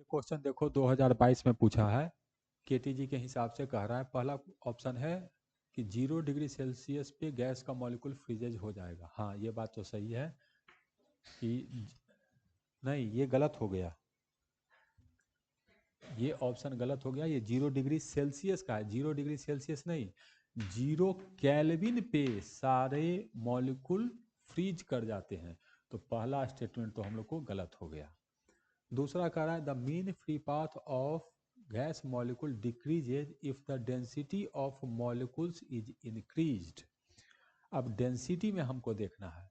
ये क्वेश्चन देखो 2022 में पूछा है। केटीजी के हिसाब से कह रहा है, पहला ऑप्शन है कि 0 डिग्री सेल्सियस पे गैस का मॉलिक्यूल फ्रीजेज हो जाएगा। हाँ, ये बात तो सही है कि नहीं, ये गलत हो गया, ये ऑप्शन गलत हो गया। ये 0 डिग्री सेल्सियस का है, 0 डिग्री सेल्सियस नहीं, 0 केल्विन पे सारे मॉलिक्यूल फ्रीज कर जाते हैं। तो पहला स्टेटमेंट तो हम लोग को गलत हो गया। दूसरा कह रहा है the mean free path of gas molecule decreases if the density of molecules is increased. अब डेंसिटी में हमको देखना है,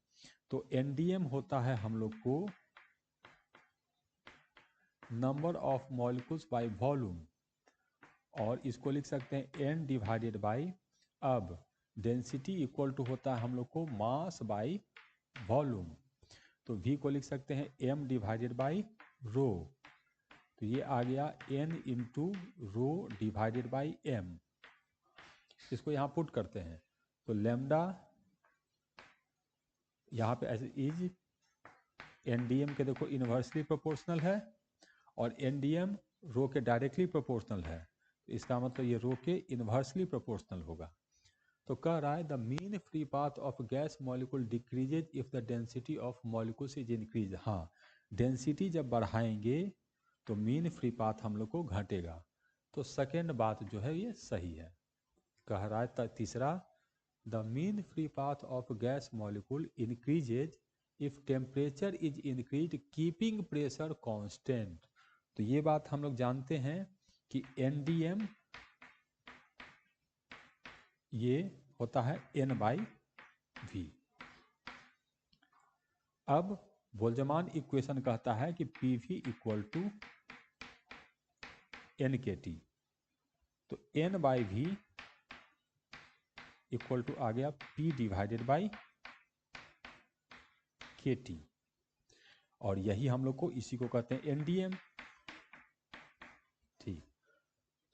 तो एनडीएम होता है हम लोग को number of molecules by volume, और इसको लिख सकते हैं एन डिवाइडेड बाय, अब डेंसिटी इक्वल टू होता है हम लोग को मास बाय वॉल्यूम, तो v को लिख सकते हैं m डिवाइडेड बाय रो, तो ये आ गया n into rho divided by m। इसको यहाँ पुट करते हैं तो लैम्डा यहाँ पे ऐसे इज एनडीएम के देखो इन्वर्सली प्रोपोर्शनल है और एनडीएम रो के डायरेक्टली प्रोपोर्शनल है, तो इसका मतलब ये रो के इन्वर्सली प्रोपोर्शनल होगा। तो कह रहा है the mean free path of gas molecule decreases if the density of molecules is increase. हाँ, डेंसिटी जब बढ़ाएंगे तो मीन फ्री पाथ हम लोग को घटेगा, तो सेकेंड बात जो है ये सही है। कह रहा है तीसरा the mean free path of gas molecule increases if temperature is increase keeping pressure constant. तो ये बात हम लोग जानते हैं कि एनडीएम ये होता है n बाई वी। अब बोल्जमान इक्वेशन कहता है कि P V equal to N K T, तो n by V equal to आ गया p divided by K T, और यही हम लोग को इसी को कहते हैं एनडीएम। ठीक,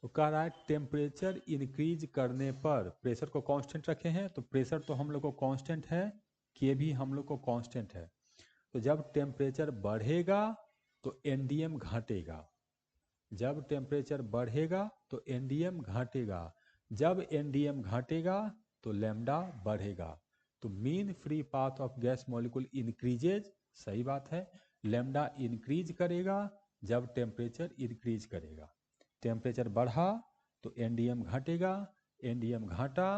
तो कह रहा है टेम्परेचर इंक्रीज करने पर प्रेशर को कांस्टेंट रखे हैं, तो प्रेशर तो हम लोग को कांस्टेंट है, के भी हम लोग को कांस्टेंट है, तो जब टेम्परेचर बढ़ेगा तो एनडीएम घटेगा, जब टेम्परेचर बढ़ेगा तो एनडीएम घटेगा, जब एनडीएम घटेगा तो लैम्डा बढ़ेगा। तो mean free path of gas molecule increases, सही बात है, लैम्डा इंक्रीज करेगा जब टेम्परेचर इंक्रीज करेगा, टेम्परेचर बढ़ा तो एनडीएम घटेगा, एनडीएम घटा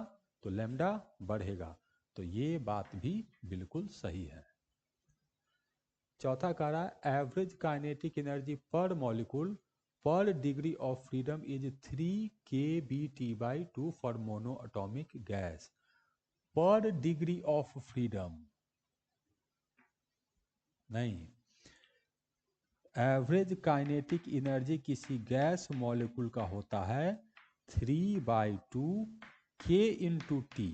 तो लैम्डा बढ़ेगा, तो ये बात भी बिल्कुल सही है। चौथा कह रहा है एवरेज काइनेटिक एनर्जी पर मॉलिक्यूल पर degree of freedom is 3 kBT/2 for mono atomic gas. पर डिग्री ऑफ फ्रीडम नहीं, एवरेज काइनेटिक एनर्जी किसी गैस मॉलिक्यूल का होता है 3/2 K इंटू टी।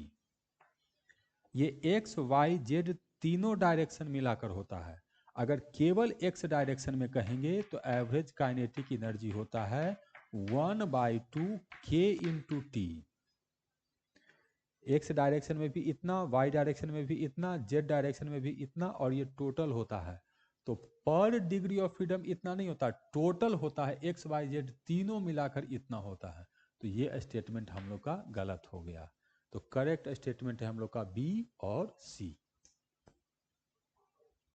ये एक्स वाई जेड तीनों डायरेक्शन मिलाकर होता है। अगर केवल एक्स डायरेक्शन में कहेंगे तो एवरेज काइनेटिक एनर्जी होता है 1/2 K into T. X direction में भी इतना, वाई डायरेक्शन में भी इतना, जेड डायरेक्शन में भी इतना, और ये टोटल होता है। तो पर डिग्री ऑफ फ्रीडम इतना नहीं होता, टोटल होता है, एक्स वाई जेड तीनों मिलाकर इतना होता है। तो ये स्टेटमेंट हम लोग का गलत हो गया। तो करेक्ट स्टेटमेंट है हम लोग का बी और सी।